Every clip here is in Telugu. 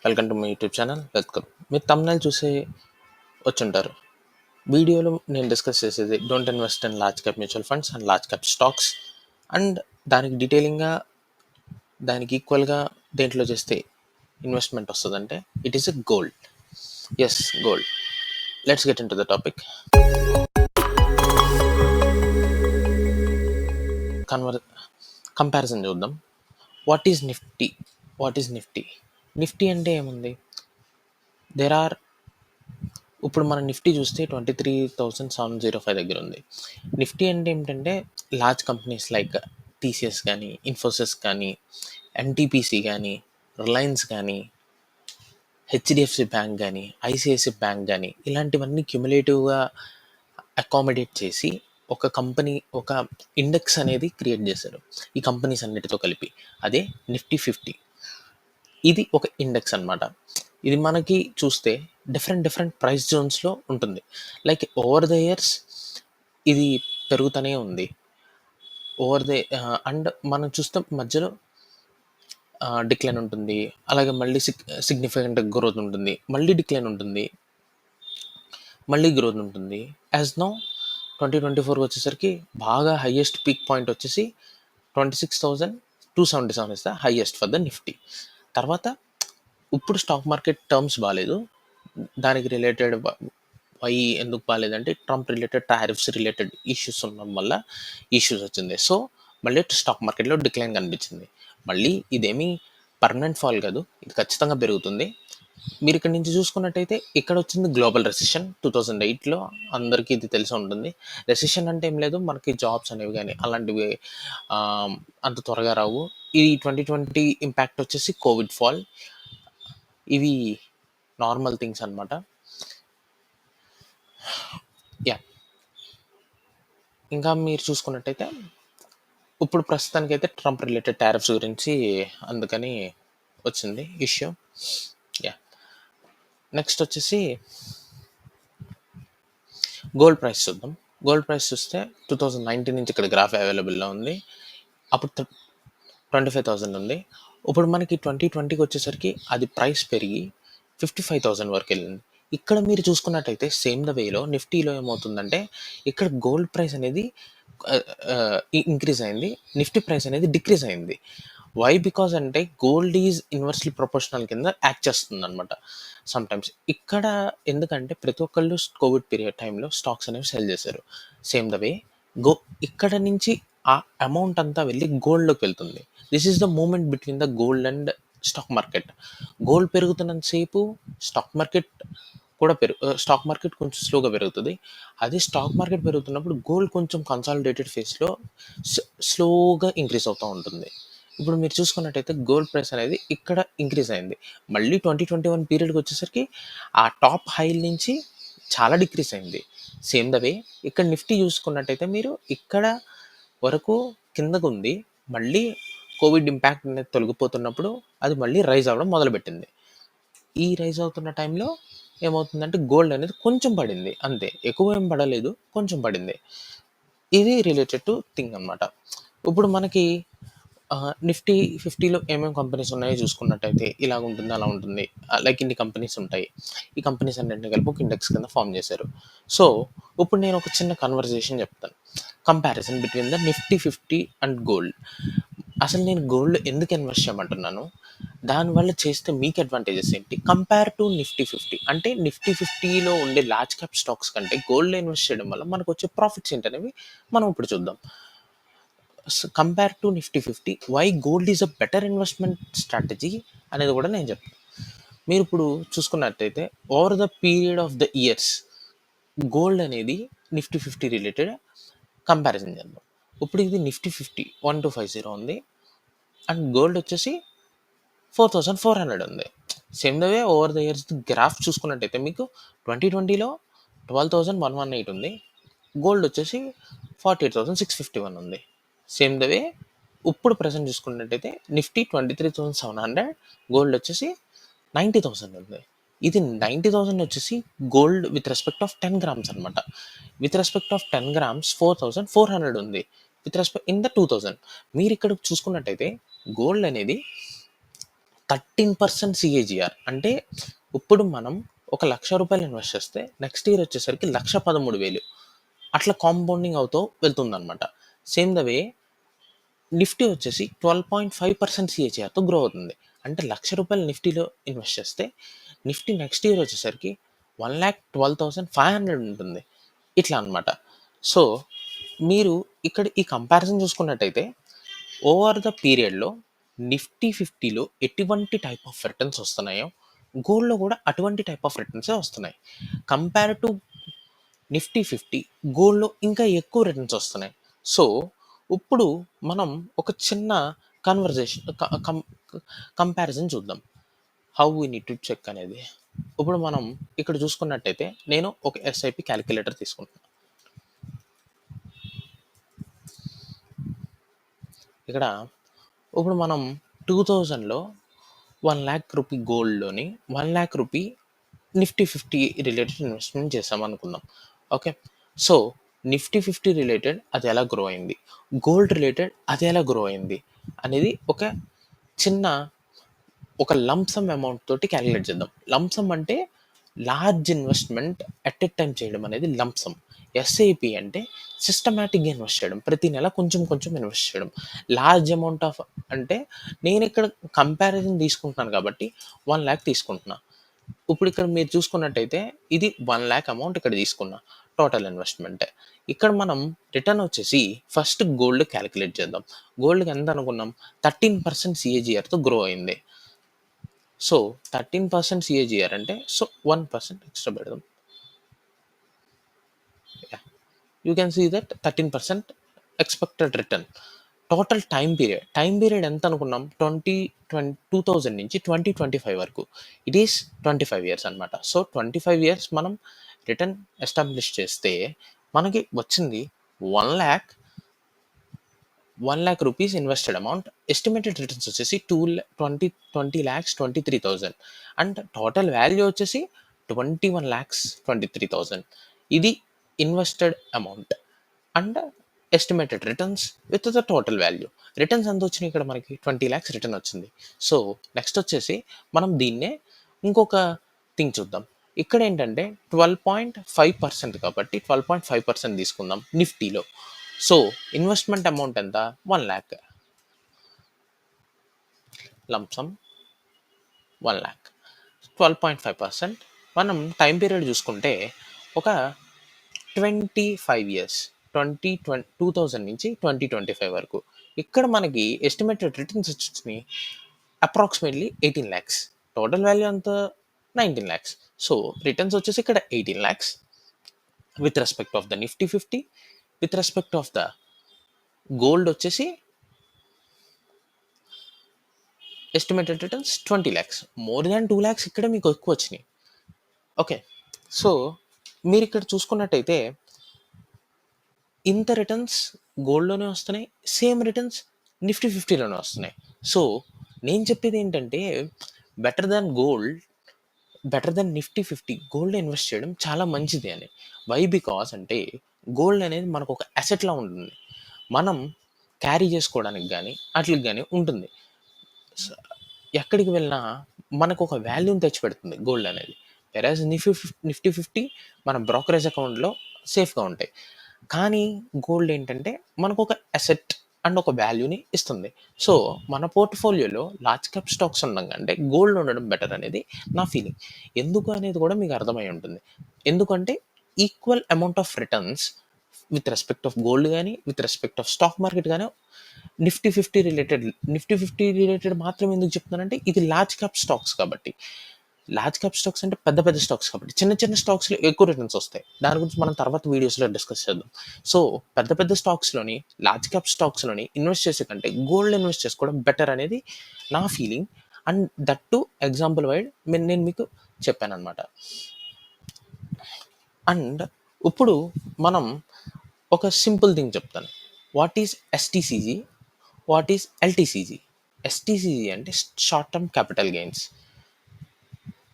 Welcome to my YouTube channel. Welcome. మీరు తమ్నైల్ చూసి వచ్చుంటారు. వీడియోలో నేను డిస్కస్ చేసేది don't invest in large cap mutual funds and large cap stocks. And దానికి డీటెయిలింగ్గా దానికి ఈక్వల్గా దేంట్లో చేస్తే ఇన్వెస్ట్మెంట్ వస్తుందంటే it is a gold. Yes, gold. Let's get into the topic. Comparison చూద్దాం. What is Nifty? నిఫ్టీ అంటే ఏముంది? ఇప్పుడు మన నిఫ్టీ చూస్తే 23,705 దగ్గర ఉంది. నిఫ్టీ అంటే ఏమిటంటే లార్జ్ కంపెనీస్ లైక్ టీసీఎస్ కానీ, ఇన్ఫోసిస్ కానీ, ఎన్టీపీసీ కానీ, రిలయన్స్ కానీ, హెచ్డిఎఫ్సి బ్యాంక్ కానీ, ఐసిఐసి బ్యాంక్ కానీ, ఇలాంటివన్నీ క్యుములేటివ్గా అకామిడేట్ చేసి ఒక కంపెనీ, ఒక ఇండెక్స్ అనేది క్రియేట్ చేశారు ఈ కంపెనీస్ అన్నిటితో కలిపి. అదే నిఫ్టీ 50. ఇది ఒక ఇండెక్స్ అన్నమాట. ఇది మనకి చూస్తే డిఫరెంట్ ప్రైస్ జోన్స్లో ఉంటుంది. లైక్ ఓవర్ ద ఇయర్స్ ఇది పెరుగుతూనే ఉంది. అండ్ మనం చూస్తే మధ్యలో డిక్లైన్ ఉంటుంది, అలాగే మళ్ళీ సిగ్నిఫికెంట్ గ్రోత్ ఉంటుంది, మళ్ళీ డిక్లైన్ ఉంటుంది, మళ్ళీ గ్రోత్ ఉంటుంది. యాజ్ నౌ 2024 వచ్చేసరికి బాగా హైయెస్ట్ పీక్ పాయింట్ వచ్చేసి 26,277 is the highest for the Nifty. తర్వాత ఇప్పుడు స్టాక్ మార్కెట్ టర్మ్స్ బాగాలేదు. దానికి రిలేటెడ్ ఎందుకు బాగాలేదంటే Trump related, tariffs related issues ఉండడం వల్ల ఇష్యూస్ వచ్చింది. సో మళ్ళీ స్టాక్ మార్కెట్లో డిక్లైన్ కనిపించింది. మళ్ళీ ఇదేమీ పర్మనెంట్ ఫాల్ కాదు, ఇది ఖచ్చితంగా పెరుగుతుంది. మీరు ఇక్కడ నుంచి చూసుకున్నట్టయితే ఇక్కడ వచ్చింది గ్లోబల్ రెసిషన్ 2008లో. అందరికీ ఇది తెలిసి ఉంటుంది. రెసిషన్ అంటే ఏం లేదు, మనకి జాబ్స్ అనేవి కానీ అలాంటివి అంత త్వరగా రావు. ఈ 2020 ఇంపాక్ట్ వచ్చేసి కోవిడ్ ఫాల్. ఇవి నార్మల్ థింగ్స్ అన్నమాట. ఇంకా మీరు చూసుకున్నట్టయితే ఇప్పుడు ప్రస్తుతానికైతే ట్రంప్ రిలేటెడ్ టారిఫ్స్ గురించి అందుకని వచ్చింది ఇష్యూ. నెక్స్ట్ వచ్చేసి గోల్డ్ ప్రైస్ చూద్దాం. గోల్డ్ ప్రైస్ చూస్తే 2019 నుంచి ఇక్కడ గ్రాఫ్ అవైలబుల్లో ఉంది. అప్పుడు 25,000 ఉంది. ఇప్పుడు మనకి 2020కి వచ్చేసరికి అది ప్రైస్ పెరిగి 55,000 వరకు వెళ్ళింది. ఇక్కడ మీరు చూసుకున్నట్టయితే సేమ్ ద వేలో నిఫ్టీలో ఏమవుతుందంటే ఇక్కడ గోల్డ్ ప్రైస్ అనేది ఇంక్రీజ్ అయింది, నిఫ్టీ ప్రైస్ అనేది డిక్రీజ్ అయింది. వై? బికాజ్ అంటే గోల్డ్ ఈజ్ ఇన్వర్స్లీ ప్రొపోర్షనల్ కింద యాక్ట్ చేస్తుంది అనమాట సమ్టైమ్స్. ఇక్కడ ఎందుకంటే ప్రతి ఒక్కళ్ళు కోవిడ్ పీరియడ్ టైంలో స్టాక్స్ అనేవి సెల్ చేశారు. సేమ్ ద వే ఇక్కడ నుంచి ఆ అమౌంట్ అంతా వెళ్ళి గోల్డ్లోకి వెళ్తుంది. This is the movement between the gold and stock market. Gold పెరుగుతున్నంతసేపు స్టాక్ మార్కెట్ కొంచెం స్లోగా పెరుగుతుంది. అదే స్టాక్ మార్కెట్ పెరుగుతున్నప్పుడు గోల్డ్ కొంచెం కన్సాలిడేటెడ్ ఫేస్లో స్లోగా ఇంక్రీజ్ అవుతూ ఉంటుంది. ఇప్పుడు మీరు చూసుకున్నట్టయితే గోల్డ్ ప్రైస్ అనేది ఇక్కడ ఇంక్రీజ్ అయింది. మళ్ళీ 2021 పీరియడ్కి వచ్చేసరికి ఆ టాప్ హై నుంచి చాలా డిక్రీజ్ అయింది. సేమ్ ద వే ఇక్కడ నిఫ్టీ చూసుకున్నట్టయితే మీరు ఇక్కడ వరకు కిందకు ఉంది, మళ్ళీ కోవిడ్ ఇంపాక్ట్ అనేది తొలగిపోతున్నప్పుడు అది మళ్ళీ రైజ్ అవ్వడం మొదలుపెట్టింది. ఈ రైజ్ అవుతున్న టైంలో ఏమవుతుందంటే గోల్డ్ అనేది కొంచెం పడింది, అంతే, ఎక్కువ ఏం పడలేదు, కొంచెం పడింది. ఇది రిలేటెడ్ టు థింగ్ అనమాట. ఇప్పుడు మనకి నిఫ్టీ 50లో ఏమేమి కంపెనీస్ ఉన్నాయో చూసుకున్నట్టయితే ఇలా ఉంటుంది, అలా ఉంటుంది. లైక్ ఇన్ని కంపెనీస్ ఉంటాయి. ఈ కంపెనీస్ అన్నింటినీ కలిపి ఒక ఇండెక్స్ కింద ఫామ్ చేశారు. సో ఇప్పుడు నేను ఒక చిన్న కన్వర్జేషన్ చెప్తాను, comparison between the Nifty 50 and gold. అసలు నేను గోల్డ్ ఎందుకు ఇన్వెస్ట్ చేయమంటున్నాను, దానివల్ల చేస్తే మీకు అడ్వాంటేజెస్ ఏంటి కంపేర్ టు నిఫ్టీ 50. అంటే నిఫ్టీ 50లో ఉండే లార్జ్ క్యాప్ స్టాక్స్ కంటే గోల్డ్లో ఇన్వెస్ట్ చేయడం వల్ల మనకు వచ్చే ప్రాఫిట్స్ ఏంటనేవి మనం ఇప్పుడు చూద్దాం. Compare to Nifty 50, why gold is a better investment strategy అనేది కూడా నేను చెప్తాను. మీరు ఇప్పుడు చూసుకున్నట్టయితే over the period of the years gold అనేది నిఫ్టీ 50 రిలేటెడ్ కంపారిజన్ చేద్దాం. ఇప్పుడు ఇది నిఫ్టీ 50 1250 ఉంది అండ్ గోల్డ్ వచ్చేసి 4,400 ఉంది. Same the way over the years graph చూసుకున్నట్టయితే మీకు 2020లో 12,118 ఉంది, గోల్డ్ వచ్చేసి 48,651 ఉంది. సేమ్ ద వే ఇప్పుడు ప్రజెంట్ చూసుకున్నట్టయితే నిఫ్టీ 23,700, గోల్డ్ వచ్చేసి 90,000 ఉంది. ఇది 90,000 వచ్చేసి gold with respect of 10 grams అనమాట. విత్ రెస్పెక్ట్ ఆఫ్ 10 grams 4,400 ఉంది. విత్ రెస్పెక్ట్ ఇన్ ద 2000 మీరు ఇక్కడ చూసుకున్నట్టయితే గోల్డ్ అనేది 13% సిఏజీఆర్. అంటే ఇప్పుడు మనం ఒక రూ. 1,00,000 ఇన్వెస్ట్ చేస్తే నెక్స్ట్ ఇయర్ వచ్చేసరికి 1,13,000 అట్లా కాంపౌండింగ్ అవుతూ వెళ్తుందనమాట. సేమ్ ద వే నిఫ్టీ వచ్చేసి 12.5% సిఏజీఆర్‌తో గ్రో అవుతుంది. అంటే రూ. 1,00,000 నిఫ్టీలో ఇన్వెస్ట్ చేస్తే నిఫ్టీ నెక్స్ట్ ఇయర్ వచ్చేసరికి 1,12,500 ఉంటుంది. ఇట్లా అనమాట. సో, మీరు ఇక్కడ ఈ కంపారిజన్ చూసుకున్నట్టయితే ఓవర్ ద పీరియడ్‌లో నిఫ్టీ 50లో ఎటువంటి టైప్ ఆఫ్ రిటర్న్స్ వస్తున్నాయో, గోల్డ్‌లో కూడా అటువంటి టైప్ ఆఫ్ రిటర్న్సే వస్తున్నాయి. కంపేర్ టు నిఫ్టీ 50 గోల్డ్‌లో ఇంకా ఎక్కువ రిటర్న్స్ వస్తున్నాయి. సో, ఇప్పుడు మనం ఒక చిన్న కన్వర్జేషన్ క కం కంపారిజన్ చూద్దాం. How we need to check అనేది. ఇప్పుడు మనం ఇక్కడ చూసుకున్నట్టయితే నేను ఒక ఎస్ఐపి క్యాలిక్యులేటర్ తీసుకుంటున్నా. ఇక్కడ ఇప్పుడు మనం 2000లో 1,00,000 రూపీ గోల్డ్‌లోని 1,00,000 రూపీ నిఫ్టీ 50 రిలేటెడ్ ఇన్వెస్ట్‌మెంట్ చేశామనుకుందాం. ఓకే. సో, నిఫ్టీ 50 రిలేటెడ్ అది ఎలా గ్రో అయింది? గోల్డ్ రిలేటెడ్ అది ఎలా గ్రో అయింది? అనేది చిన్న ఒక లంప్ సమ్ అమౌంట్ తోటి క్యాలిక్యులేట్ చేద్దాం. లంప్ సమ్ అంటే large investment at a time చేయడం అనేది లంప్ సమ్. ఎస్ఐపి అంటే సిస్టమాటిక్‌గా ఇన్వెస్ట్ చేయడం. ప్రతి నెల కొంచెం కొంచెం ఇన్వెస్ట్ చేయడం. లార్జ్ అమౌంట్ ఆఫ్ అంటే నేనిక్కడ కంపారిజన్ తీసుకుంటున్నాను కాబట్టి 1,00,000 తీసుకుంటున్నా. ఇప్పుడు ఇక్కడ మీరు చూసుకున్నట్టయితే ఇది 1,00,000 అమౌంట్ ఇక్కడ తీసుకున్నా. Total investment. ఇక్కడ మనం రిటర్న్ వచ్చేసి ఫస్ట్ గోల్డ్ క్యాలిక్యులేట్ చేద్దాం. గోల్డ్‌కి ఎంత అనుకున్నాం? 13% సిఏజీఆర్‌తో గ్రో అయింది. సో, 13% సిఏజీఆర్ అంటే 1% ఎక్స్ట్రా పెడదాం. Yeah! You can see that 13% expected return. Total time period ఎంత అనుకున్నాం? 2000 నుంచి 2025 వరకు. ఇట్ ఈస్ 25 ఇయర్స్ అనమాట. సో, 25 ఇయర్స్ మనం రిటర్న్ ఎస్టాబ్లిష్ చేస్తే మనకి వచ్చింది 1,00,000 1,00,000 rupees invested amount. Estimated returns వచ్చేసి 20,23,000 అండ్ టోటల్ వాల్యూ వచ్చేసి 21,23,000. ఇది invested amount and estimated returns with the total value. Returns ఎంత వచ్చినాయి ఇక్కడ మనకి? 20,00,000 రిటర్న్ వచ్చింది. సో, నెక్స్ట్ వచ్చేసి మనం దీన్నే ఇంకొక థింగ్ చూద్దాం. ఇక్కడ ఏంటంటే 12.5% కాబట్టి 12.5% తీసుకుందాం నిఫ్టీలో. సో, ఇన్వెస్ట్‌మెంట్ అమౌంట్ ఎంత? 1,00,000 లంప్ సమ్ 1,00,000 12.5% మనం టైమ్ పీరియడ్ చూసుకుంటే ఒక 25 ఇయర్స్ 2000 నుంచి 2025 వరకు. ఇక్కడ మనకి ఎస్టిమేటెడ్ రిటర్న్స్ వచ్చినాయి అప్రాక్సిమేట్‌లీ 18,00,000. టోటల్ వాల్యూ ఎంత? 19,00,000. సో, రిటర్న్స్ వచ్చేసి ఇక్కడ 18,00,000 with respect of the Nifty 50, with respect of the gold వచ్చేసి ఎస్టిమేటెడ్ రిటర్న్స్ 20,00,000. మోర్ దాన్ 2,00,000 ఇక్కడ మీకు ఎక్కువ వచ్చినాయి. ఓకే. సో, మీరిక్కడ చూసుకున్నట్టయితే ఇంత రిటర్న్స్ గోల్డ్‌లోనే వస్తున్నాయి. సేమ్ రిటర్న్స్ నిఫ్టీ 50లోనే వస్తున్నాయి. సో, నేను చెప్పేది ఏంటంటే better than gold, better than Nifty 50 గోల్డ్‌లో ఇన్వెస్ట్ చేయడం చాలా మంచిది అని. వై? బికాస్ అంటే గోల్డ్ అనేది మనకొక అసెట్‌లా ఉంటుంది. మనం క్యారీ చేసుకోవడానికి గానీ, ఆటిలకి గానీ ఉంటుంది. స ఎక్కడికి వెళ్ళినా మనకొక వాల్యూని తెచ్చిపెడుతుంది గోల్డ్ అనేది. వెరాజ్ నిఫ్టీ 50 మన బ్రోకరేజ్ అకౌంట్‌లో సేఫ్‌గా ఉంటాయి. కానీ గోల్డ్ ఏంటంటే మనకొక అసెట్ అండ్ ఒక వాల్యూని ఇస్తుంది. సో, మన పోర్ట్‌ఫోలియోలో లార్జ్ క్యాప్ స్టాక్స్ ఉండడం కంటే గోల్డ్ ఉండడం బెటర్ అనేది నా ఫీలింగ్. ఎందుకు అనేది కూడా మీకు అర్థమై ఉంటుంది. ఎందుకంటే equal amount of returns with respect of gold గాని, with respect of stock market గాని నిఫ్టీ 50 రిలేటెడ్ మాత్రం ఎందుకు చెప్తున్నానంటే ఇది లార్జ్ క్యాప్ స్టాక్స్ కాబట్టి. లార్జ్ క్యాప్ స్టాక్స్ అంటే పెద్ద పెద్ద స్టాక్స్ కాబట్టి. చిన్న చిన్న స్టాక్స్‌లో ఎక్కువ రిటర్న్స్ వస్తాయి. దాని గురించి మనం తర్వాత వీడియోస్‌లో డిస్కస్ చేద్దాం. సో, పెద్ద పెద్ద స్టాక్స్‌లోని, లార్జ్ క్యాప్ స్టాక్స్‌లోని ఇన్వెస్ట్ చేసే కంటే గోల్డ్‌లో ఇన్వెస్ట్ చేసుకోవడం బెటర్ అనేది నా feeling. And that to example wide నేను మీకు చెప్పాననమాట. అండ్ ఇప్పుడు మనం ఒక సింపుల్ థింగ్ చెప్తాను. What is ఎస్టీసీజీ? What is LTCG? ఎస్టీసీజీ అంటే షార్ట్ టర్మ్ క్యాపిటల్ గెయిన్స్.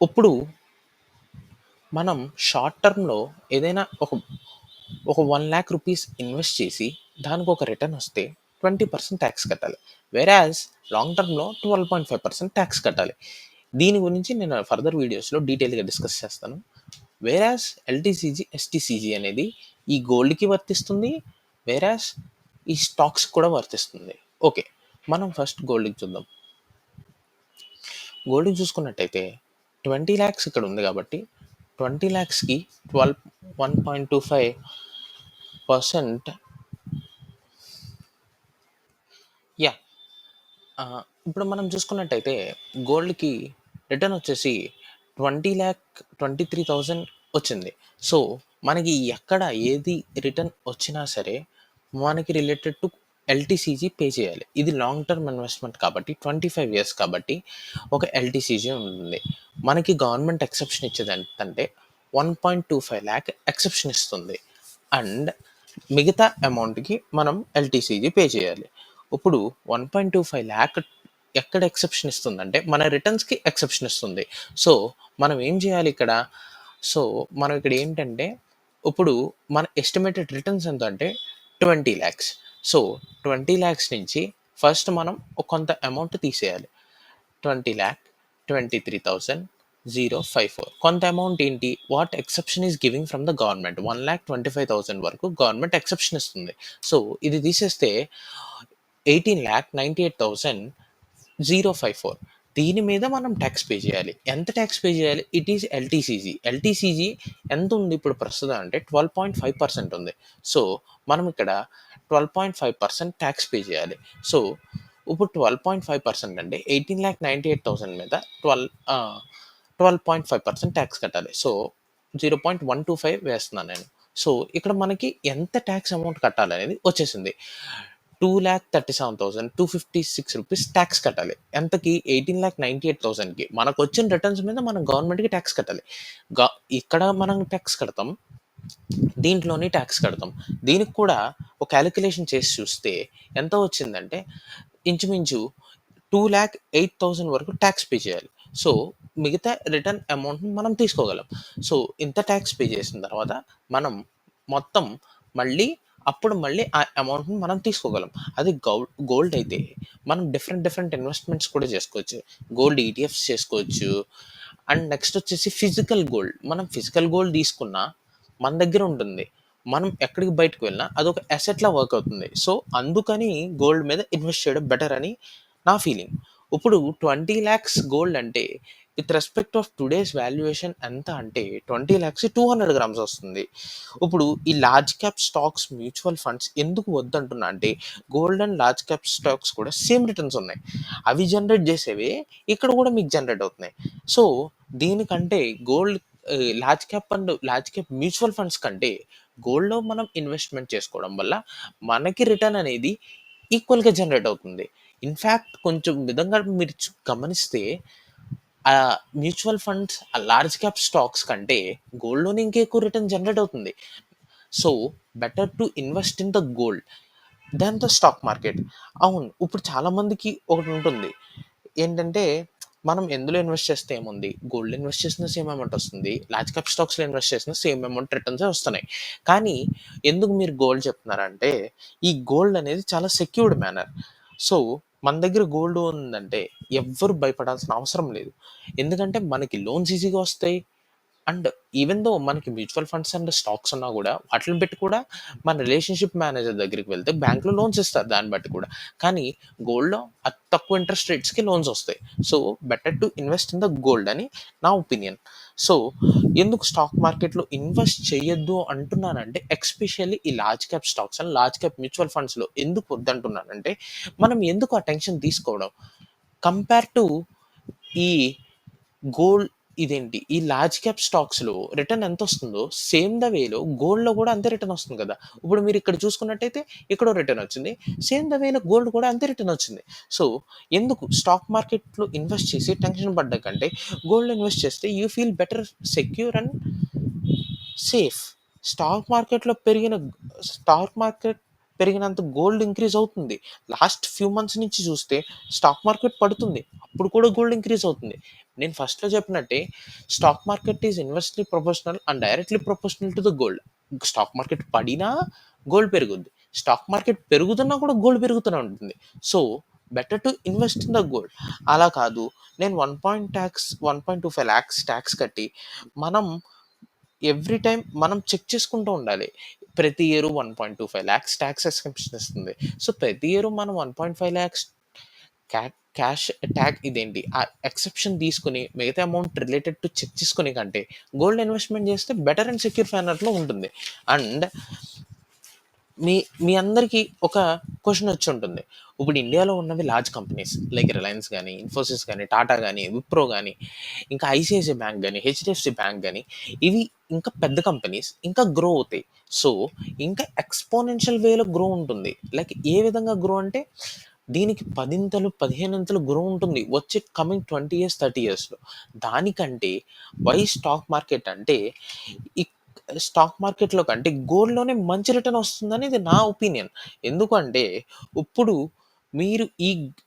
ఇప్పుడు మనం షార్ట్ టర్మ్‌లో ఏదైనా ఒక 1,00,000 రూపీస్ ఇన్వెస్ట్ చేసి దానికొక రిటర్న్ వస్తే 20% ట్యాక్స్ కట్టాలి. వేరాజ్ లాంగ్ టర్మ్‌లో 12.5% ట్యాక్స్ కట్టాలి. దీని గురించి నేను ఫర్దర్ వీడియోస్‌లో డీటెయిల్‌గా డిస్కస్ చేస్తాను. వేరాజ్ ఎల్టీసీజీ, ఎస్టీసీజీ అనేది ఈ గోల్డ్‌కి వర్తిస్తుంది. వేరాజ్ ఈ స్టాక్స్ కూడా వర్తిస్తుంది. ఓకే. మనం ఫస్ట్ గోల్డ్‌కి చూద్దాం. గోల్డ్‌కి చూసుకున్నట్టయితే 20,00,000 ఇక్కడ ఉంది కాబట్టి 20,00,000కి 1.25% యాహ్! ఇప్పుడు మనం చూసుకున్నట్టయితే గోల్డ్‌కి రిటర్న్ వచ్చేసి 23,000 వచ్చింది. సో, మనకి ఎక్కడ ఏది రిటర్న్ వచ్చినా సరే, మనకి రిలేటెడ్ టు ఎల్టీసీజీ పే చేయాలి. ఇది లాంగ్ టర్మ్ ఇన్వెస్ట్‌మెంట్ కాబట్టి 25 ఇయర్స్ కాబట్టి ఒక ఎల్టీసీజీ ఉంటుంది. మనకి గవర్నమెంట్ ఎక్సెప్షన్ ఇచ్చేది ఎంతంటే 1.25,00,000 ఎక్సెప్షన్ ఇస్తుంది. అండ్ మిగతా అమౌంట్‌కి మనం ఎల్టీసీజీ పే చేయాలి. ఇప్పుడు 1.25,00,000 ఎక్కడ ఎక్సెప్షన్ ఇస్తుందంటే, మన రిటర్న్స్‌కి ఎక్సెప్షన్ ఇస్తుంది. సో, మనం ఏం చేయాలి ఇక్కడ? సో, మనం ఇక్కడ ఏంటంటే, ఇప్పుడు మన ఎస్టిమేటెడ్ రిటర్న్స్ ఎంత అంటే 20,00,000. సో, 20,00,000 నుంచి ఫస్ట్ మనం కొంత అమౌంట్ తీసేయాలి. 20,00,000, 23,054 కొంత అమౌంట్ ఏంటి? What exception is giving from the government 1,25,000 వరకు గవర్నమెంట్ ఎక్సెప్షన్ ఇస్తుంది. సో, ఇది తీసేస్తే 18,98,054 దీని మీద మనం ట్యాక్స్ పే చేయాలి. ఎంత ట్యాక్స్ పే చేయాలి? It is LTCG. ఎల్టీసీజీ ఎంత ఉంది ఇప్పుడు ప్రస్తుతం అంటే 12.5% ఉంది. సో, మనం ఇక్కడ 12.5% ట్యాక్స్ పే చేయాలి. సో, ఇప్పుడు 12.5% అంటే 18,98,000 మీద 12.5% ట్యాక్స్ కట్టాలి. సో, 0.125 వేస్తున్నాను నేను. సో, ఇక్కడ మనకి ఎంత ట్యాక్స్ అమౌంట్ కట్టాలనేది వచ్చేసింది. 2,37,256 రూపీస్ ట్యాక్స్ కట్టాలి. ఎంతకి? 18,98,000కి. మనకొచ్చిన రిటర్న్స్ మీద మనం గవర్నమెంట్‌కి ట్యాక్స్ కట్టాలి. గ ఇక్కడ మనం ట్యాక్స్ కడతాం. దీంట్లోని ట్యాక్స్ కడతాం. దీనికి కూడా ఒక కాలిక్యులేషన్ చేసి చూస్తే ఎంత వచ్చిందంటే ఇంచుమించు 2,08,000 వరకు ట్యాక్స్ పే చేయాలి. సో, మిగతా రిటర్న్ అమౌంట్‌ని మనం తీసుకోగలం. సో, ఇంత ట్యాక్స్ పే చేసిన తర్వాత మనం మొత్తం మళ్ళీ మళ్ళీ ఆ అమౌంట్‌ని మనం తీసుకోగలం. అది గోల్డ్ అయితే మనం డిఫరెంట్ ఇన్వెస్ట్‌మెంట్స్ కూడా చేసుకోవచ్చు. గోల్డ్ ఈటీఎఫ్స్ చేసుకోవచ్చు. అండ్ నెక్స్ట్ వచ్చేసి ఫిజికల్ గోల్డ్. మనం ఫిజికల్ గోల్డ్ తీసుకున్నా మన దగ్గర ఉంటుంది. మనం ఎక్కడికి బయటకి వెళ్ళినా అదొక అసెట్‌లా వర్క్ అవుతుంది. సో, అందుకని గోల్డ్ మీద ఇన్వెస్ట్ చేయడం బెటర్ అని నా ఫీలింగ్. ఇప్పుడు 20,00,000 గోల్డ్ అంటే with respect of today's valuation ఎంత అంటే 20,00,000 200 గ్రామ్స్ వస్తుంది. ఇప్పుడు ఈ large cap stocks, mutual funds ఎందుకు వద్దంటున్నా అంటే gold and large cap stocks కూడా సేమ్ రిటర్న్స్ ఉన్నాయి. అవి జనరేట్ చేసేవే ఇక్కడ కూడా మీకు జనరేట్ అవుతున్నాయి. సో, దీనికంటే gold large cap mutual funds కంటే గోల్డ్‌లో మనం ఇన్వెస్ట్‌మెంట్ చేసుకోవడం వల్ల మనకి రిటర్న్ అనేది ఈక్వల్‌గా జనరేట్ అవుతుంది. ఇన్‌ఫాక్ట్ కొంచెం విధంగా మీరు గమనిస్తే మ్యూచువల్ ఫండ్స్, ఆ లార్జ్ క్యాప్ స్టాక్స్ కంటే గోల్డ్‌లోనే ఇంకా ఎక్కువ రిటర్న్ జనరేట్ అవుతుంది. So, better to invest in the gold than the stock market. అవును. ఇప్పుడు చాలామందికి ఒకటుంటుంది. ఏంటంటే, మనం ఎందులో ఇన్వెస్ట్ చేస్తే ఏముంది? గోల్డ్‌లో ఇన్వెస్ట్ చేసినా సేమ్ అమౌంట్ వస్తుంది. లార్జ్ క్యాప్ స్టాక్స్‌లో ఇన్వెస్ట్ చేసినా సేమ్ అమౌంట్ రిటర్న్సే వస్తున్నాయి. కానీ ఎందుకు మీరు గోల్డ్ చెప్తున్నారంటే, ఈ గోల్డ్ అనేది చాలా సెక్యూర్డ్ మేనర్. సో, మన దగ్గర గోల్డ్ ఉందంటే ఎవ్వరు భయపడాల్సిన అవసరం లేదు. ఎందుకంటే మనకి లోన్స్ ఈజీగా వస్తాయి. అండ్ ఈవెన్ దో మనకి మ్యూచువల్ ఫండ్స్ అండ్ స్టాక్స్ ఉన్నా కూడా వాటిని పెట్టి కూడా మన రిలేషన్‌షిప్ మేనేజర్ దగ్గరికి వెళ్తే బ్యాంక్‌లో లోన్స్ ఇస్తారు దాన్ని బట్టి కూడా. కానీ గోల్డ్‌లో అతి తక్కువ ఇంట్రెస్ట్ రేట్స్‌కి లోన్స్ వస్తాయి. So, better to invest in the gold అని నా ఒపీనియన్. సో, ఎందుకు స్టాక్ మార్కెట్‌లో ఇన్వెస్ట్ చేయొద్దు అంటున్నానంటే ఎస్పెషల్లీ ఈ large cap stocks and large cap mutual ఫండ్స్‌లో ఎందుకు వద్దంటున్నానంటే మనం ఎందుకు ఆ టెన్షన్ తీసుకోవడం? కంపేర్ టు ఈ గోల్డ్ ఈ లార్జ్ క్యాప్ స్టాక్స్‌లో రిటర్న్ ఎంతొస్తుందో సేమ్ ద వేలో గోల్డ్‌లో కూడా అంతే రిటర్న్ వస్తుంది కదా! ఇప్పుడు మీరు ఇక్కడ చూసుకున్నట్టయితే ఇక్కడో రిటర్న్ వచ్చింది. సేమ్ ద వేలో గోల్డ్ కూడా అంతే రిటర్న్ వచ్చింది. సో, ఎందుకు స్టాక్ మార్కెట్‌లో ఇన్వెస్ట్ చేసి టెన్షన్ పడ్డ కంటే గోల్డ్‌లో ఇన్వెస్ట్ చేస్తే you feel better, secure and safe. Stock మార్కెట్‌లో స్టాక్ మార్కెట్ పెరిగినంత గోల్డ్ ఇంక్రీజ్ అవుతుంది. లాస్ట్ ఫ్యూ మంత్స్ నుంచి చూస్తే స్టాక్ మార్కెట్ పడుతుంది. అప్పుడు కూడా గోల్డ్ ఇంక్రీజ్ అవుతుంది. నేను ఫస్ట్‌లో చెప్పినట్టే stock market is inversely proportional and directly proportional to the gold. Stock market పడినా గోల్డ్ పెరుగుద్ది. స్టాక్ మార్కెట్ పెరుగుతున్నా కూడా గోల్డ్ పెరుగుతూనే ఉంటుంది. So, better to invest in the gold. అలా కాదు, నేను 1.25 లాక్స్ టాక్స్ కట్టి మనం ఎవ్రీ టైమ్ మనం చెక్ చేసుకుంటూ ఉండాలి. ప్రతి ఇయర్ 1.25 లాక్స్ టాక్స్ ఎక్స్‌ఎంప్షన్ ఇస్తుంది. సో, ప్రతి ఇయర్ మనం 1.5 లాక్స్ క్యా క్యాష్ ట్యాగ్ ఇదేంటి ఎక్సెప్షన్ తీసుకొని మిగతా అమౌంట్ రిలేటెడ్ టు చెక్ చేసుకునే కంటే గోల్డ్ ఇన్వెస్ట్‌మెంట్ చేస్తే బెటర్ అండ్ సెక్యూర్ మేనర్‌లో ఉంటుంది. అండ్ మీ మీ అందరికీ ఒక క్వెషన్ వచ్చుంటుంది. ఇప్పుడు ఇండియాలో ఉన్నవి లార్జ్ కంపెనీస్ లైక్ రిలయన్స్ గాని, ఇన్ఫోసిస్ గాని, టాటా గాని, విప్రో గాని, ఇంకా ఐసీఐసీఐ బ్యాంక్ గాని, హెచ్‌డీఎఫ్‌సీ బ్యాంక్ గాని, ఇవి ఇంకా పెద్ద కంపెనీస్ ఇంకా గ్రో అవుతాయి. సో, ఇంకా ఎక్స్‌పోనెన్షియల్ వేలో గ్రో ఉంటుంది. లైక్ ఏ విధంగా గ్రో అంటే దీనికి 10 15 గ్రో ఉంటుంది. వచ్చే కమింగ్ 20 ఇయర్స్, 30 ఇయర్స్‌లో. దానికంటే వై స్టాక్ మార్కెట్ అంటే ఈ స్టాక్ మార్కెట్‌లో కంటే గోల్డ్‌లోనే మంచి రిటర్న్ వస్తుందనేది నా ఒపీనియన్. ఎందుకంటే ఇప్పుడు మీరు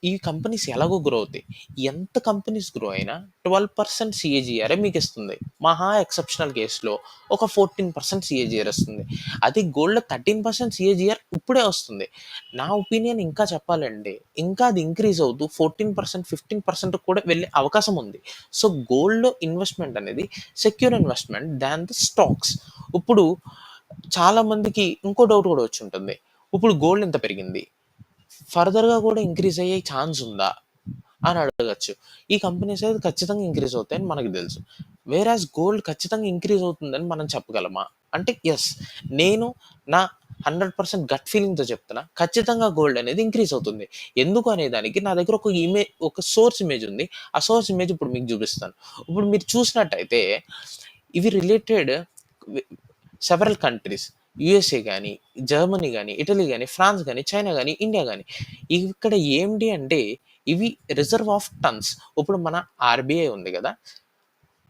ఈ కంపెనీస్ ఎలాగో గ్రో అవుతాయి. ఎంత కంపెనీస్ గ్రో అయినా 12% సీఏజీఆరే మీకిస్తుంది. మహా ఎక్సెప్షనల్ కేస్‌లో ఒక 14% సీఏజీఆర్ వస్తుంది. అదే గోల్డ్‌లో 13% సీఏజీఆర్ ఇప్పుడే వస్తుంది. నా ఒపీనియన్ ఇంకా చెప్పాలంటే ఇంకా అది ఇంక్రీజ్ అవుతూ 14%, 15% కూడా వెళ్ళే అవకాశం ఉంది. సో, గోల్డ్‌లో ఇన్వెస్ట్‌మెంట్ అనేది secure investment than the stocks. ఇప్పుడు చాలా మందికి ఇంకో డౌట్ కూడా వచ్చుంటుంది. ఇప్పుడు గోల్డ్ ఇంత పెరిగింది. ఫర్దర్‌గా కూడా ఇంక్రీజ్ అయ్యే ఛాన్స్ ఉందా? అని అడగొచ్చు. ఈ కంపెనీస్ అయితే ఖచ్చితంగా ఇంక్రీజ్ అవుతాయని మనకు తెలుసు. వేరాజ్ గోల్డ్ ఖచ్చితంగా ఇంక్రీజ్ అవుతుందని మనం చెప్పగలమా? అంటే యెస్. నేను నా 100% గట్ ఫీలింగ్‌తో చెప్తున్నా. ఖచ్చితంగా గోల్డ్ అనేది ఇంక్రీజ్ అవుతుంది. ఎందుకు అనే దానికి నా దగ్గర ఒక సోర్స్ ఇమేజ్ ఉంది. ఆ సోర్స్ ఇమేజ్ ఇప్పుడు మీకు చూపిస్తాను. ఇప్పుడు మీరు చూసినట్టయితే ఇవి రిలేటెడ్ వి సెవరల్ కంట్రీస్ యూఎస్ఏ గాని, జర్మనీ గాని, ఇటలీ గాని, ఫ్రాన్స్ గాని, చైనా గాని, ఇండియా గాని. ఇక్కడ ఏంటి అంటే ఇవి రిజర్వ్ ఆఫ్ టన్స్. ఇప్పుడు మన ఆర్‌బీఐ ఉంది గదా!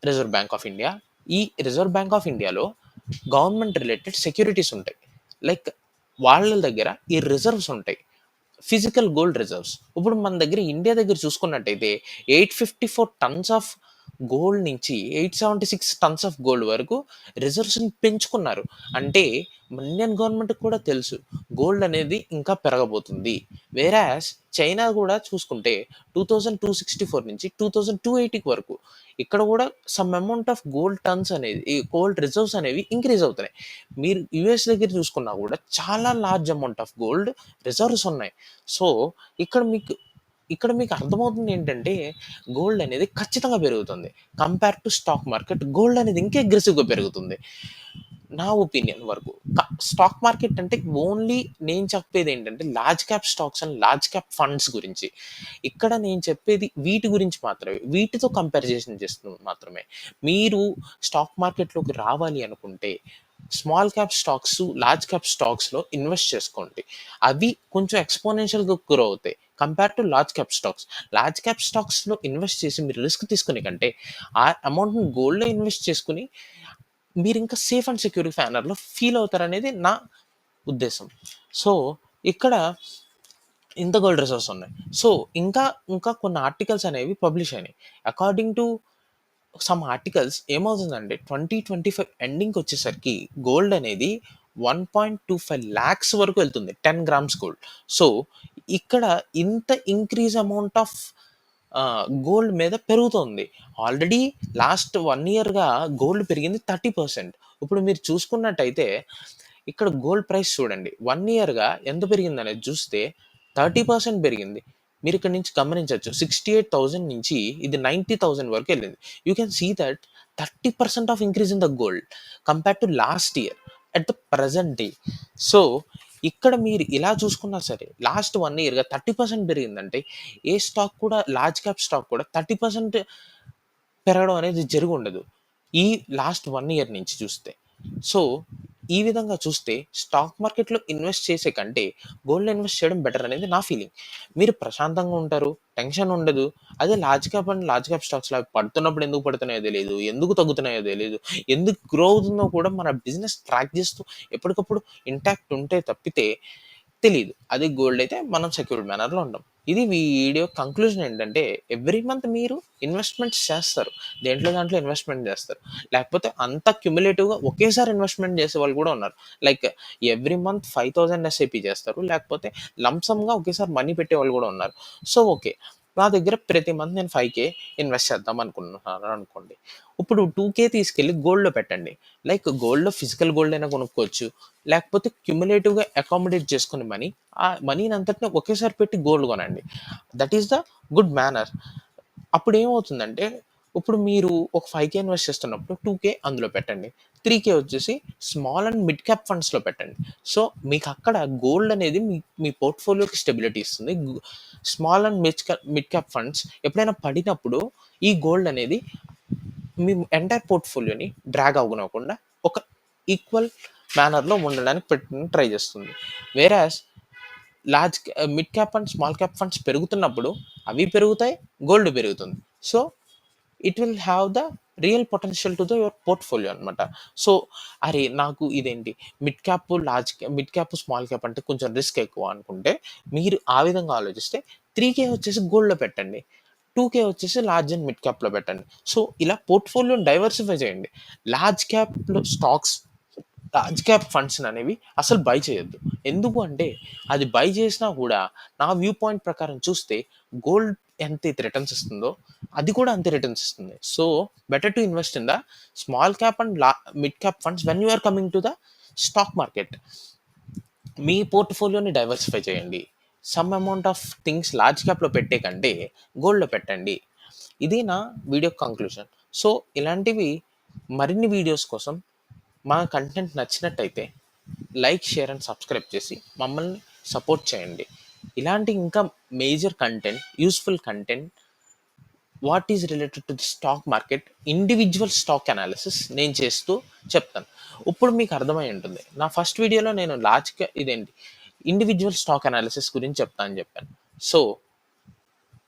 Reserve bank of India. ఈ రిజర్వ్ బ్యాంక్ ఆఫ్ ఇండియాలో గవర్నమెంట్ రిలేటెడ్ సెక్యూరిటీస్ ఉంటాయి. లైక్ వాళ్ళ దగ్గర ఈ రిజర్వ్స్ ఉంటాయి. Physical gold reserves. ఇప్పుడు మన దగ్గర ఇండియా దగ్గర చూసుకున్నట్టయితే 854 టన్స్ ఆఫ్ గోల్డ్ నుంచి 876 టన్స్ ఆఫ్ గోల్డ్ వరకు రిజర్వ్స్‌ని పెంచుకున్నారు. అంటే ఇండియన్ గవర్నమెంట్‌కి కూడా తెలుసు గోల్డ్ అనేది ఇంకా పెరగబోతుంది. వేరాజ్ చైనా కూడా చూసుకుంటే 2264 నుంచి 2280 వరకు ఇక్కడ కూడా some amount of gold turns అనేది ఈ గోల్డ్ రిజర్వ్స్ అనేవి ఇంక్రీజ్ అవుతున్నాయి. మీరు యూఎస్ దగ్గర చూసుకున్నా కూడా చాలా large amount of gold reserves ఉన్నాయి. సో, ఇక్కడ మీకు ఇక్కడ మీకు అర్థమవుతుంది ఏంటంటే, గోల్డ్ అనేది ఖచ్చితంగా పెరుగుతుంది. Compare to stock market gold అనేది ఇంకా అగ్రెసివ్‌గా పెరుగుతుంది. నా ఒపీనియన్ వరకు. స్టాక్ మార్కెట్ అంటే ఓన్లీ నేను చెప్పేదేంటంటే large cap stocks and large cap funds గురించి. ఇక్కడ నేను చెప్పేది వీటి గురించి మాత్రమే. వీటితో కంపారిజేషన్ చేస్తుంది మాత్రమే. మీరు స్టాక్ మార్కెట్‌లోకి రావాలి అనుకుంటే small cap stocks, large cap స్టాక్స్‌లో ఇన్వెస్ట్ చేసుకోండి. అవి కొంచెం ఎక్స్‌పోనెన్షియల్‌గా గ్రో అవుతాయి. Compare to large cap stocks. Large cap స్టాక్స్‌లో ఇన్వెస్ట్ చేసి మీరు రిస్క్ తీసుకునే కంటే, ఆ అమౌంట్‌ని గోల్డ్‌లో ఇన్వెస్ట్ చేసుకొని మీరింకా సేఫ్ అండ్ సెక్యూర్ ఫ్యానర్‌లో ఫీల్ అవుతారనేది నా ఉద్దేశం. సో, ఇక్కడ ఇంత గోల్డ్ రిజర్వ్స్ ఉన్నాయి. సో, ఇంకా ఇంకా కొన్ని ఆర్టికల్స్ అనేవి పబ్లిష్ అయినాయి. అకార్డింగ్ టు సమ్ ఆర్టికల్స్ ఏమవుతుందంటే 2025 ఎండింగ్‌కొచ్చేసరికి గోల్డ్ అనేది 1.25 లాక్స్ వరకు వెళ్తుంది. 10 గ్రామ్స్ గోల్డ్. సో, ఇక్కడ ఇంత ఇంక్రీజ్ అమౌంట్ ఆఫ్ గోల్డ్ మీద పెరుగుతోంది. ఆల్రెడీ లాస్ట్ 1 ఇయర్‌గా గోల్డ్ పెరిగింది 30%. ఇప్పుడు మీరు చూసుకున్నట్టయితే ఇక్కడ గోల్డ్ ప్రైస్ చూడండి. 1 ఇయర్‌గా ఎంత పెరిగిందనేది చూస్తే 30% పెరిగింది. మీరిక్కడి నుంచి గమనించొచ్చు. 68,000 నుంచి ఇది 90,000 వరకెళ్ళింది. You can see that 30% of increase in the gold compared to last year at the present day. So, ఇక్కడ మీరు ఇలా చూసుకున్నా సరే లాస్ట్ 1 ఇయర్‌గా 30% పెరిగిందంటే ఏ స్టాక్ కూడా లార్జ్ క్యాప్ స్టాక్ కూడా 30% పెరగడం అనేది జరిగుండదు. ఈ లాస్ట్ 1 ఇయర్ నుంచి చూస్తే. సో, ఈ విధంగా చూస్తే స్టాక్ మార్కెట్‌లో ఇన్వెస్ట్ చేసే కంటే గోల్డ్‌లో ఇన్వెస్ట్ చేయడం బెటర్ అనేది నా ఫీలింగ్. మీరు ప్రశాంతంగా ఉంటారు. టెన్షన్ ఉండదు. అదే లార్జ్ క్యాప్ స్టాక్స్‌లో అవి పడుతున్నప్పుడు ఎందుకు పడుతున్నాయో తెలీదు. ఎందుకు తగ్గుతున్నాయో తెలీదు. ఎందుకు గ్రో అవుతుందో కూడా మన బిజినెస్ ట్రాక్ చేస్తూ ఎప్పటికప్పుడు ఇంటాక్ట్ ఉంటే తప్పితే తెలీదు. అదే గోల్డ్ అయితే మనం సెక్యూర్డ్ మేనర్‌లో ఉంటాం. ఇది వీడియో కంక్లూజన్ ఏంటంటే, ఎవ్రీ మంత్ మీరు ఇన్వెస్ట్‌మెంట్స్ చేస్తారు. దాంట్లో ఇన్వెస్ట్‌మెంట్ చేస్తారు. లేకపోతే అంత క్యుములేటివ్‌గా ఒకేసారి ఇన్వెస్ట్‌మెంట్ చేసేవాళ్ళు కూడా ఉన్నారు. లైక్ ఎవ్రీ మంత్ 5000 ఎస్ఐపి చేస్తారు. లేకపోతే లంప్ సమ్‌గా ఒకేసారి మనీ పెట్టేవాళ్ళు కూడా ఉన్నారు. So, okay. నా దగ్గర ప్రతి మంత్ నేను 5,000 ఇన్వెస్ట్ చేద్దాం అనుకుంటున్నాను అనుకోండి. ఇప్పుడు 2,000 తీసుకెళ్ళి గోల్డ్‌లో పెట్టండి. లైక్ గోల్డ్‌లో ఫిజికల్ గోల్డ్ అయినా కొనుక్కోవచ్చు. లేకపోతే క్యుములేటివ్‌గా అకామిడేట్ చేసుకునే మనీ, ఆ మనీని అంతటిని ఒకేసారి పెట్టి గోల్డ్ కొనండి. That is the good manner. అప్పుడేమవుతుందంటే, ఇప్పుడు మీరు ఒక 5,000 ఇన్వెస్ట్ చేస్తున్నప్పుడు 2,000 అందులో పెట్టండి. 3,000 వచ్చేసి స్మాల్ అండ్ మిడ్ క్యాప్ ఫండ్స్‌లో పెట్టండి. సో, మీకక్కడ గోల్డ్ అనేది మీ పోర్ట్‌ఫోలియోకి స్టెబిలిటీ ఇస్తుంది. Small and mid cap funds ఎప్పుడైనా పడినప్పుడు ఈ గోల్డ్ అనేది మీ ఎంటైర్ పోర్ట్‌ఫోలియోని డ్రాగ్ అవ్వనివ్వకుండా ఒక ఈక్వల్ మేనర్‌లో ఉండడానికి ట్రై చేస్తుంది. Whereas mid cap and small cap funds పెరుగుతున్నప్పుడు అవి పెరుగుతాయి, గోల్డ్ పెరుగుతుంది. So, it will have the real potential to your portfolio అనమాట. సో, అరే! నాకు ఇదేంటి మిడ్ క్యాప్, స్మాల్ క్యాప్ అంటే కొంచెం రిస్క్ ఎక్కువ అనుకుంటే, మీరు ఆ విధంగా ఆలోచిస్తే 3,000 వచ్చేసి గోల్డ్‌లో పెట్టండి. 2,000 వచ్చేసి లార్జ్ అండ్ మిడ్ క్యాప్‌లో పెట్టండి. సో, ఇలా పోర్ట్‌ఫోలియోని డైవర్సిఫై చేయండి. లార్జ్ క్యాప్‌లో స్టాక్స్, లార్జ్ క్యాప్ ఫండ్స్ అనేవి అసలు బై చేయొద్దు. ఎందుకు అంటే, అది బై చేసినా కూడా నా వ్యూ పాయింట్ ప్రకారం చూస్తే గోల్డ్ ఎంతైతే రిటర్న్స్ ఇస్తుందో అది కూడా అంతే రిటర్న్స్ ఇస్తుంది. So, better to invest in the small cap and mid cap funds when you are coming to the stock market. మీ పోర్ట్‌ఫోలియోని డైవర్సిఫై చేయండి. Some amount of things large క్యాప్‌లో పెట్టే కంటే గోల్డ్‌లో పెట్టండి. ఇది నా వీడియో కంక్లూజన్. సో, ఇలాంటివి మరిన్ని వీడియోస్ కోసం మా కంటెంట్ నచ్చినట్టయితే లైక్, షేర్ అండ్ సబ్స్క్రైబ్ చేసి మమ్మల్ని సపోర్ట్ చేయండి. ఇలాంటి ఇంకా major content, useful content what is related to the stock market, individual stock analysis నేను చేస్తూ చెప్తాను. ఇప్పుడు మీకు అర్థమై ఉంటుంది. నా ఫస్ట్ వీడియోలో నేను ఇండివిడ్యువల్ స్టాక్ అనాలిసిస్ గురించి చెప్తా అని చెప్పాను. సో,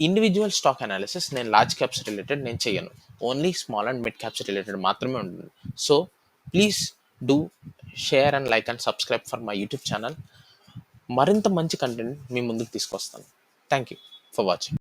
ఇండివిడ్యువల్ స్టాక్ అనాలిసిస్ నేను లార్జ్ క్యాప్స్ రిలేటెడ్ నేను చేయను. Only small and mid caps related మాత్రమే ఉంటుంది. So, please do share and like and subscribe for my YouTube channel. మరింత మంచి కంటెంట్ మీ ముందుకు తీసుకొస్తాను. Thank you for watching.